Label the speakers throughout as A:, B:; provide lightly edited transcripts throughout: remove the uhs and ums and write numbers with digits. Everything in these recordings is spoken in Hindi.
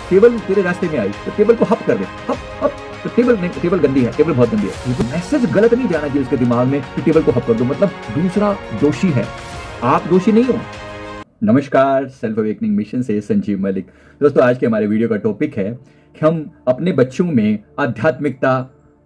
A: टेबल तेरे रास्ते में आई तो टेबल को हप कर दे, हप हप। तो टेबल नहीं, टेबल गंदी है, टेबल बहुत गंदी है। तो मैसेज गलत नहीं जाना चाहिए उसके दिमाग में कि टेबल को हप कर दो, मतलब दूसरा दोषी है, आप दोषी नहीं हो। नमस्कार, सेल्फ अवेकनिंग मिशन से संजीव मलिक। दोस्तों, आज के हमारे वीडियो का टॉपिक है कि हम अपने बच्चों में आध्यात्मिकता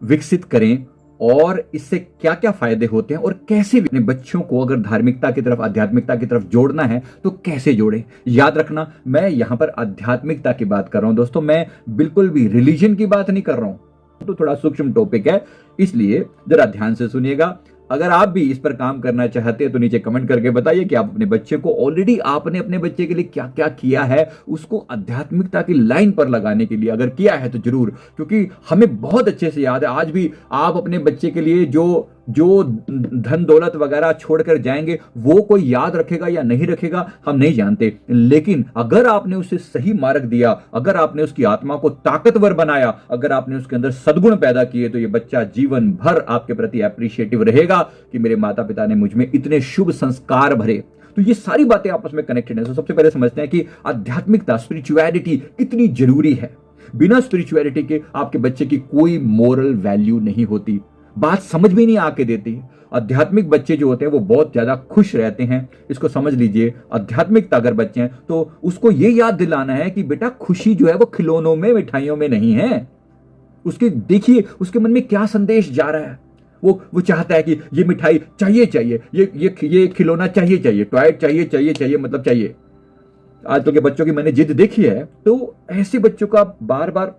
A: विकसित करें और इससे क्या क्या फायदे होते हैं और कैसे अपने बच्चों को अगर धार्मिकता की तरफ, आध्यात्मिकता की तरफ जोड़ना है तो कैसे जोड़ें। याद रखना, मैं यहां पर आध्यात्मिकता की बात कर रहा हूं दोस्तों, मैं बिल्कुल भी रिलीजन की बात नहीं कर रहा हूं। तो थोड़ा सूक्ष्म टॉपिक है, इसलिए जरा ध्यान से सुनिएगा। अगर आप भी इस पर काम करना चाहते हैं तो नीचे कमेंट करके बताइए कि आप अपने बच्चे को ऑलरेडी आपने अपने बच्चे के लिए क्या क्या किया है उसको आध्यात्मिकता की लाइन पर लगाने के लिए। अगर किया है तो जरूर, क्योंकि हमें बहुत अच्छे से याद है आज भी आप अपने बच्चे के लिए जो धन दौलत वगैरह छोड़कर जाएंगे वो कोई याद रखेगा या नहीं रखेगा हम नहीं जानते, लेकिन अगर आपने उसे सही मार्ग दिया, अगर आपने उसकी आत्मा को ताकतवर बनाया, अगर आपने उसके अंदर सद्गुण पैदा किए तो ये बच्चा जीवन भर आपके प्रति एप्रिशिएटिव रहेगा कि मेरे माता पिता ने मुझ में इतने शुभ संस्कार भरे। तो ये सारी बातें आपस में कनेक्टेड है। तो सबसे पहले समझते हैं कि आध्यात्मिकता, स्पिरिचुअलिटी कितनी जरूरी है। बिना स्पिरिचुअलिटी के आपके बच्चे की कोई मोरल वैल्यू नहीं होती, बात समझ में नहीं आके देती। आध्यात्मिक बच्चे जो होते हैं वो बहुत ज्यादा खुश रहते हैं, इसको समझ लीजिए। आध्यात्मिकता अगर बच्चे हैं तो उसको ये याद दिलाना है कि बेटा खुशी जो है वो खिलौनों में, मिठाइयों में नहीं है। उसके देखिए उसके मन में क्या संदेश जा रहा है। वो चाहता है कि ये मिठाई चाहिए चाहिए, ये खिलौना चाहिए चाहिए, टॉय चाहिए चाहिए चाहिए, मतलब चाहिए। आजकल के बच्चों की मैंने जिद देखी है, तो ऐसे बच्चों का बार बार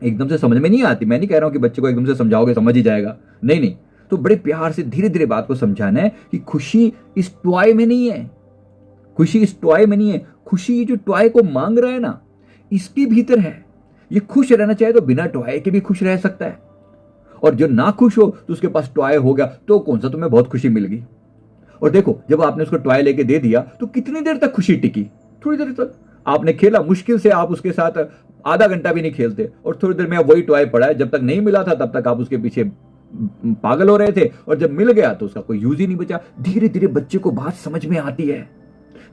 A: एकदम से समझ में नहीं आती। मैं नहीं कह रहा हूं कि बच्चे को एकदम से समझाओगे समझ ही जाएगा, नहीं नहीं। तो बड़े प्यार से धीरे धीरे बात को समझाना है कि खुशी इस टॉय में नहीं है, खुशी इस टॉय में नहीं है, खुशी जो टॉय को मांग रहा है ना इसके भीतर है। ये खुश रहना चाहे तो बिना टॉय के भी खुश रह सकता है, और जो ना खुश हो तो उसके पास टॉय हो गया तो कौन सा तुम्हें बहुत खुशी मिल गई। और देखो जब आपने उसको टॉय लेके दे दिया तो कितनी देर तक खुशी टिकी, थोड़ी देर तक आपने खेला, मुश्किल से आप उसके साथ आधा घंटा भी नहीं खेलते और थोड़ी देर में वही टॉय पड़ा है। जब तक नहीं मिला था तब तक आप उसके पीछे पागल हो रहे थे, और जब मिल गया तो उसका कोई यूज ही नहीं बचा। धीरे धीरे बच्चे को बात समझ में आती है,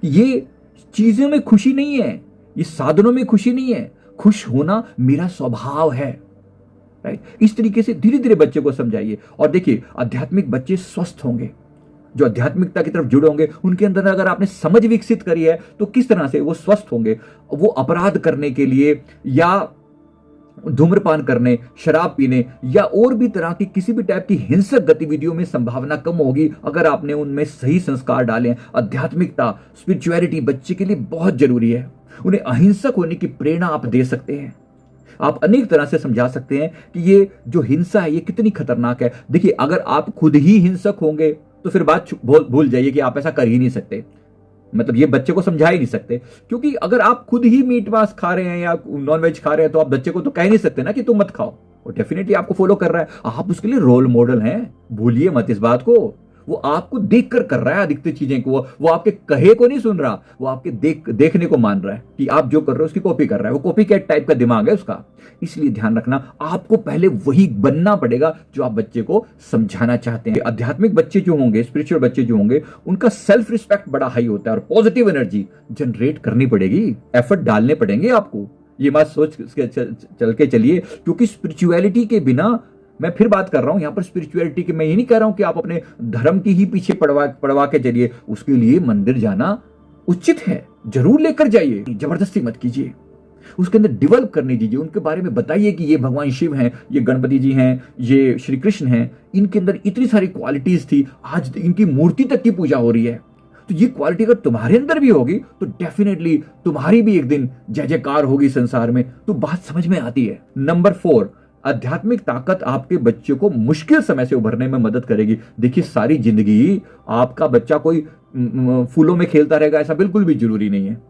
A: ये चीजों में खुशी नहीं है, ये साधनों में खुशी नहीं है, खुश होना मेरा स्वभाव है। राइट, इस तरीके से धीरे धीरे बच्चे को समझाइए। और देखिए आध्यात्मिक बच्चे स्वस्थ होंगे, जो आध्यात्मिकता की तरफ जुड़े होंगे, उनके अंदर अगर आपने समझ विकसित करी है तो किस तरह से वो स्वस्थ होंगे। वो अपराध करने के लिए या धूम्रपान करने, शराब पीने या और भी तरह की किसी भी टाइप की हिंसक गतिविधियों में संभावना कम होगी अगर आपने उनमें सही संस्कार डाले। आध्यात्मिकता, स्पिरिचुअलिटी बच्चे के लिए बहुत जरूरी है। उन्हें अहिंसक होने की प्रेरणा आप दे सकते हैं, आप अनेक तरह से समझा सकते हैं कि ये जो हिंसा है ये कितनी खतरनाक है। देखिए अगर आप खुद ही हिंसक होंगे तो फिर बात भूल जाइए कि आप ऐसा कर ही नहीं सकते, मतलब ये बच्चे को समझा ही नहीं सकते। क्योंकि अगर आप खुद ही मीट मांस खा रहे हैं या नॉन वेज खा रहे हैं तो आप बच्चे को तो कह नहीं सकते ना कि तुम मत खाओ। वो डेफिनेटली आपको फॉलो कर रहा है, आप उसके लिए रोल मॉडल हैं, भूलिए मत इस बात को। वो आपको देखकर कर रहा है अधिकतर चीजें को, वो आपके कहे को नहीं सुन रहा, वो आपके देखने को मान रहा है कि आप जो कर रहे हो उसकी कॉपी कर रहा है। वो कॉपी कैट टाइप का दिमाग है उसका। इसलिए ध्यान रखना, आपको पहले वही बनना पड़ेगा जो आप बच्चे को समझाना चाहते हैं। आध्यात्मिक बच्चे जो होंगे, स्पिरिचुअल बच्चे जो होंगे, उनका सेल्फ रिस्पेक्ट बड़ा हाई होता है और पॉजिटिव एनर्जी जनरेट करनी पड़ेगी, एफर्ट डालने पड़ेंगे आपको। ये बात सोच चल के चलिए, क्योंकि स्पिरिचुअलिटी के बिना, मैं फिर बात कर रहा हूं यहां पर स्पिरिचुअलिटी की, मैं ये नहीं कह रहा हूं कि आप अपने धर्म की ही पीछे पड़वा के चलिए। उसके लिए मंदिर जाना उचित है, जरूर लेकर जाइए, जबरदस्ती मत कीजिए। उसके अंदर डेवलप करने दीजिए, उनके बारे में बताइए कि ये भगवान शिव हैं, ये गणपति जी हैं, ये श्री कृष्ण हैं, इनके अंदर इतनी सारी क्वालिटीज थी, आज इनकी मूर्ति तक की पूजा हो रही है। तो ये क्वालिटी अगर तुम्हारे अंदर भी होगी तो डेफिनेटली तुम्हारी भी एक दिन जय जयकार होगी संसार में। तो बात समझ में आती है। नंबर 4, आध्यात्मिक ताकत आपके बच्चे को मुश्किल समय से उभरने में मदद करेगी। देखिए सारी जिंदगी आपका बच्चा कोई फूलों में खेलता रहेगा ऐसा बिल्कुल भी जरूरी नहीं है।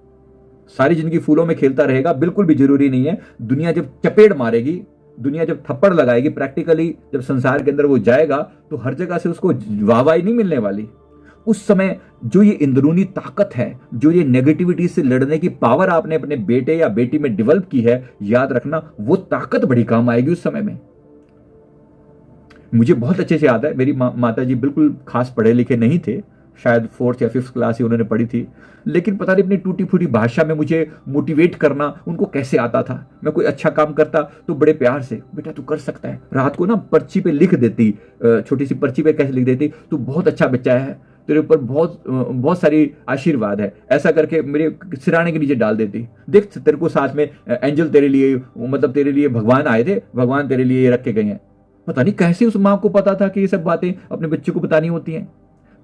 A: सारी जिंदगी फूलों में खेलता रहेगा बिल्कुल भी जरूरी नहीं है। दुनिया जब चपेट मारेगी, दुनिया जब थप्पड़ लगाएगी, प्रैक्टिकली जब संसार के अंदर वो जाएगा तो हर जगह से उसको वाहवाही नहीं मिलने वाली। उस समय जो ये अंदरूनी ताकत है, जो ये नेगेटिविटी से लड़ने की पावर आपने अपने बेटे या बेटी में डेवलप की है, याद रखना वो ताकत बड़ी काम आएगी उस समय में। मुझे बहुत अच्छे से याद है, मेरी माता जी बिल्कुल खास पढ़े लिखे नहीं थे, शायद 4th या 5th क्लास ही उन्होंने पढ़ी थी, लेकिन पता नहीं अपनी टूटी फूटी भाषा में मुझे मोटिवेट करना उनको कैसे आता था। मैं कोई अच्छा काम करता तो बड़े प्यार से, बेटा तू कर सकता है, रात को ना पर्ची पे लिख देती, छोटी सी पर्ची पे कैसे लिख देती, तू बहुत अच्छा बच्चा है, तेरे ऊपर बहुत बहुत सारी आशीर्वाद है, ऐसा करके मेरे सिराने के नीचे डाल देती। देख तेरे को साथ में एंजल तेरे लिए, मतलब तेरे लिए भगवान आए थे, भगवान तेरे लिए रख के गए हैं। पता नहीं कैसे उस माँ को पता था कि ये सब बातें अपने बच्चे को बतानी होती हैं।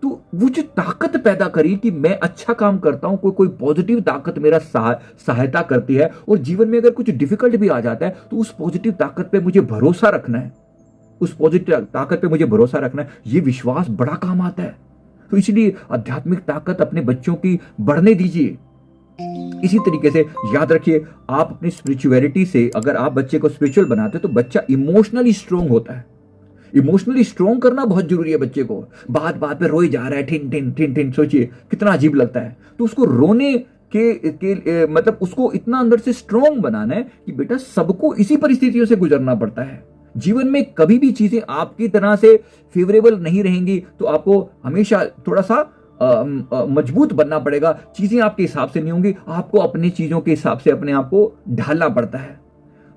A: तो वो जो ताकत पैदा करी कि मैं अच्छा काम करता हूं, कोई पॉजिटिव ताकत मेरा सहायता करती है, और जीवन में अगर कुछ डिफिकल्ट भी आ जाता है तो उस पॉजिटिव ताकत पे मुझे भरोसा रखना है, उस पॉजिटिव ताकत पे मुझे भरोसा रखना है, ये विश्वास बड़ा काम आता है। तो इसलिए आध्यात्मिक ताकत अपने बच्चों की बढ़ने दीजिए। इसी तरीके से याद रखिए, आप अपनी स्पिरिचुअलिटी से अगर आप बच्चे को स्पिरिचुअल बनाते हो तो बच्चा इमोशनली स्ट्रोंग होता है। इमोशनली स्ट्रोंग करना बहुत जरूरी है बच्चे को। बात बात पे रोए जा रहा है, ठिन ठिन ठिन ठिन, सोचिए कितना अजीब लगता है। तो उसको रोने के मतलब उसको इतना अंदर से स्ट्रोंग बनाना है कि बेटा सबको इसी परिस्थितियों से गुजरना पड़ता है। जीवन में कभी भी चीजें आपकी तरह से फेवरेबल नहीं रहेंगी, तो आपको हमेशा थोड़ा सा मजबूत बनना पड़ेगा। चीजें आपके हिसाब से नहीं होंगी, आपको अपनी चीजों के हिसाब से अपने आप को ढालना पड़ता है।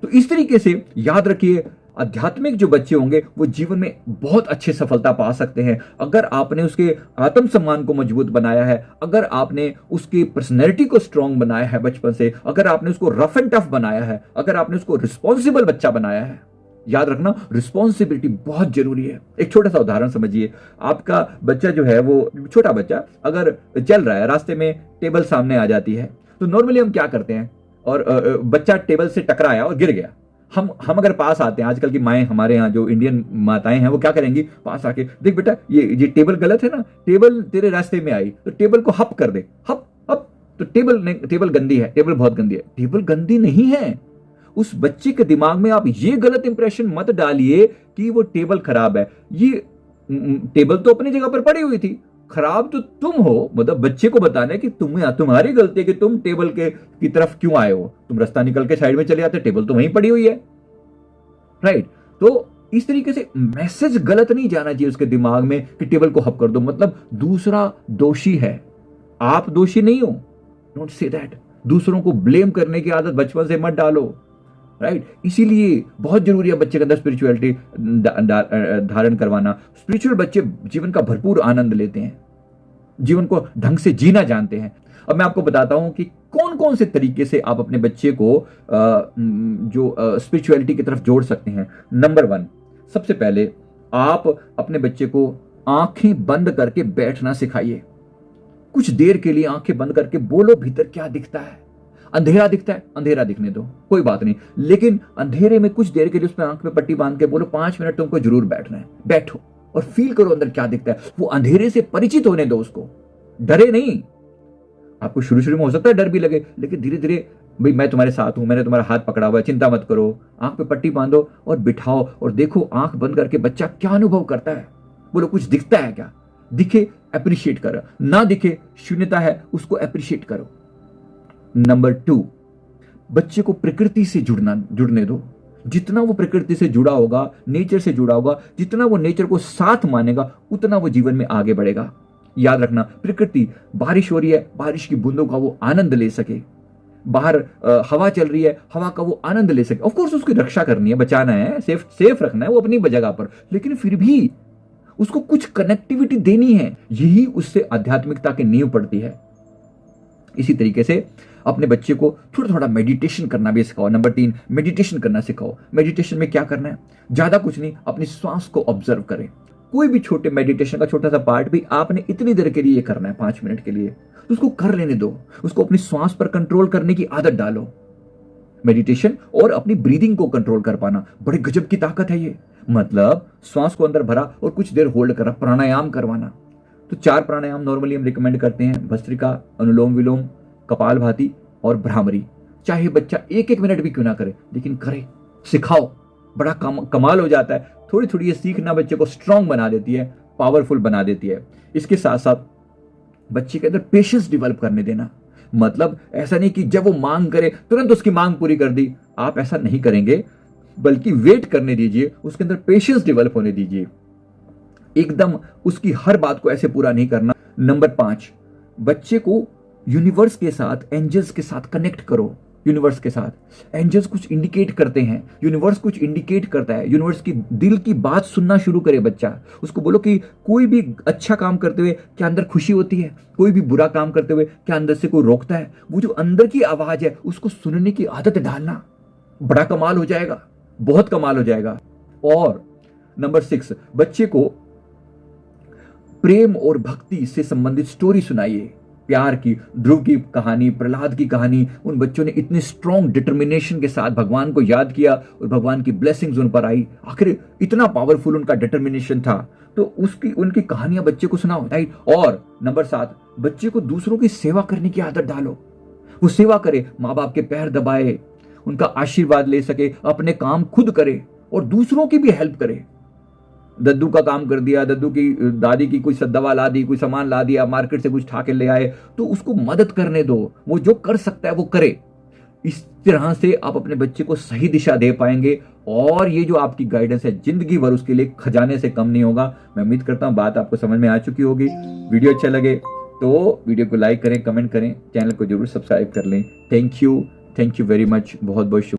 A: तो इस तरीके से याद रखिए, आध्यात्मिक जो बच्चे होंगे वो जीवन में बहुत अच्छी सफलता पा सकते हैं अगर आपने उसके आत्मसम्मान को मजबूत बनाया है, अगर आपने उसकी पर्सनैलिटी को स्ट्रांग बनाया है बचपन से, अगर आपने उसको रफ एंड टफ बनाया है, अगर आपने उसको रिस्पॉन्सिबल बच्चा बनाया है। याद रखना, रिस्पॉन्सिबिलिटी बहुत जरूरी है। एक छोटा सा उदाहरण समझिए, आपका बच्चा जो है, वो छोटा बच्चा अगर चल रहा है, रास्ते में टेबल सामने आ जाती है, तो नॉर्मली हम क्या करते हैं, और बच्चा टेबल से टकराया और गिर गया, हम अगर पास आते हैं, आजकल की माएं हमारे यहाँ जो इंडियन माताएं हैं वो क्या करेंगी, पास आके, देख बेटा ये टेबल गलत है ना, टेबल तेरे रास्ते में आई तो टेबल को हप कर दे, हप हप, तो टेबल गंदी है, टेबल बहुत गंदी है। टेबल गंदी नहीं है। उस बच्चे के दिमाग में आप ये गलत इंप्रेशन मत डालिए कि वो टेबल खराब है। ये टेबल तो अपनी जगह पर पड़ी हुई थी, खराब तो तुम हो। मतलब बच्चे को बताना है कि तुम्हारी गलती है कि तुम टेबल की तरफ क्यों आए हो, तुम रास्ता निकल के साइड में चले आते, टेबल तो वहीं पड़ी हुई है, राइट। तो इस तरीके से मैसेज गलत नहीं जाना चाहिए उसके दिमाग में कि टेबल को हप कर दो, मतलब दूसरा दोषी है, आप दोषी नहीं हो। Don't say that. दूसरों को ब्लेम करने की आदत बचपन से मत डालो, राइट। इसीलिए बहुत जरूरी है बच्चे के अंदर स्पिरिचुअलिटी धारण करवाना। स्पिरिचुअल बच्चे जीवन का भरपूर आनंद लेते हैं, जीवन को ढंग से जीना जानते हैं। अब मैं आपको बताता हूं कि कौन कौन से तरीके से आप अपने बच्चे को जो स्पिरिचुअलिटी की तरफ जोड़ सकते हैं। नंबर 1, सबसे पहले आप अपने बच्चे को आंखें बंद करके बैठना सिखाइए। कुछ देर के लिए आंखें बंद करके बोलो, भीतर क्या दिखता है। अंधेरा दिखता है, अंधेरा दिखने दो, कोई बात नहीं, लेकिन अंधेरे में कुछ देर के लिए उसमें आंख में पट्टी बांध के बोलो 5 मिनट तुमको जरूर बैठना है। बैठो और फील करो अंदर क्या दिखता है। वो अंधेरे से परिचित होने दो उसको, डरे नहीं। आपको शुरू शुरू में हो सकता है डर भी लगे, लेकिन धीरे धीरे, भाई मैं तुम्हारे साथ हूं, मैंने तुम्हारा हाथ पकड़ा हुआ है, चिंता मत करो। आंख पे पट्टी बांधो और बिठाओ और देखो आंख बंद करके बच्चा क्या अनुभव करता है। बोलो कुछ दिखता है क्या, दिखे अप्रिशिएट करो, ना दिखे शून्यता है, उसको अप्रिशिएट करो। नंबर 2, बच्चे को प्रकृति से जुड़ने दो। जितना वो प्रकृति से जुड़ा होगा, नेचर से जुड़ा होगा, जितना वो नेचर को साथ मानेगा, उतना वो जीवन में आगे बढ़ेगा। याद रखना, प्रकृति, बारिश हो रही है, बारिश की बूंदों का वो आनंद ले सके। बाहर हवा चल रही है, हवा का वो आनंद ले सके। ऑफ कोर्स उसकी रक्षा करनी है, बचाना है, सेफ रखना है वो अपनी जगह पर, लेकिन फिर भी उसको कुछ कनेक्टिविटी देनी है। यही उससे आध्यात्मिकता की नींव पड़ती है। इसी तरीके से अपने बच्चे को थोड़ा थोड़ा मेडिटेशन करना भी सिखाओ। नंबर 3, मेडिटेशन करना सिखाओ। मेडिटेशन में क्या करना है, ज्यादा कुछ नहीं, अपनी श्वास को ऑब्जर्व करें। कोई भी छोटे मेडिटेशन का छोटा सा पार्ट भी आपने इतनी देर के लिए करना है, 5 मिनट के लिए, तो उसको कर लेने दो। उसको अपनी श्वास पर कंट्रोल करने की आदत डालो। मेडिटेशन और अपनी ब्रीदिंग को कंट्रोल कर पाना बड़े गजब की ताकत है ये। मतलब श्वास को अंदर भरा और कुछ देर होल्ड करा, प्राणायाम करवाना। तो 4 प्राणायाम नॉर्मली हम रिकमेंड करते हैं, भस्त्रिका, अनुलोम विलोम, कपालभाति और भ्रामरी। चाहे बच्चा 1-1 मिनट भी क्यों ना करे, लेकिन करे, सिखाओ, बड़ा कमाल हो जाता है। थोड़ी थोड़ी ये सीखना बच्चे को स्ट्रांग बना देती है, पावरफुल बना देती है। इसके साथ साथ बच्चे के अंदर पेशेंस डेवलप करने देना। मतलब ऐसा नहीं कि जब वो मांग करे तुरंत उसकी मांग पूरी कर दी, आप ऐसा नहीं करेंगे, बल्कि वेट करने दीजिए, उसके अंदर पेशेंस डेवलप होने दीजिए। एकदम उसकी हर बात को ऐसे पूरा नहीं करना नंबर 5, बच्चे को यूनिवर्स के साथ, एंजल्स के साथ कनेक्ट करो। यूनिवर्स के साथ एंजल्स कुछ इंडिकेट करते हैं, यूनिवर्स कुछ इंडिकेट करता है, यूनिवर्स की दिल की बात सुनना शुरू करे बच्चा। उसको बोलो कि कोई भी अच्छा काम करते हुए क्या अंदर खुशी होती है, कोई भी बुरा काम करते हुए क्या अंदर से कोई रोकता है। वो जो अंदर की आवाज है उसको सुनने की आदत डालना, बड़ा कमाल हो जाएगा, बहुत कमाल हो जाएगा। और नंबर 6, बच्चे को प्रेम और भक्ति से संबंधित स्टोरी सुनाइए। प्यार की, ध्रुव की कहानी, प्रहलाद की कहानी, उन बच्चों ने इतने स्ट्रॉन्ग डिटर्मिनेशन के साथ भगवान को याद किया और भगवान की ब्लेसिंग्स उन पर आई। आखिर इतना पावरफुल उनका डिटर्मिनेशन था, तो उनकी कहानियां बच्चे को सुनाओ, राइट। और नंबर 7, बच्चे को दूसरों की सेवा करने की आदत डालो। वो सेवा करे, माँ बाप के पैर दबाए, उनका आशीर्वाद ले सके, अपने काम खुद करे और दूसरों की भी हेल्प करे। दद्दू का काम कर दिया, दद्दू की दादी की कोई दवा ला दी, कोई सामान ला दिया, मार्केट से कुछ ठाके ले आए, तो उसको मदद करने दो। वो जो कर सकता है वो करे। इस तरह से आप अपने बच्चे को सही दिशा दे पाएंगे और ये जो आपकी गाइडेंस है जिंदगी भर उसके लिए खजाने से कम नहीं होगा। मैं उम्मीद करता हूं बात आपको समझ में आ चुकी होगी। वीडियो अच्छा लगे तो वीडियो को लाइक करें, कमेंट करें, चैनल को जरूर सब्सक्राइब कर लें। थैंक यू वेरी मच, बहुत बहुत शुक्रिया।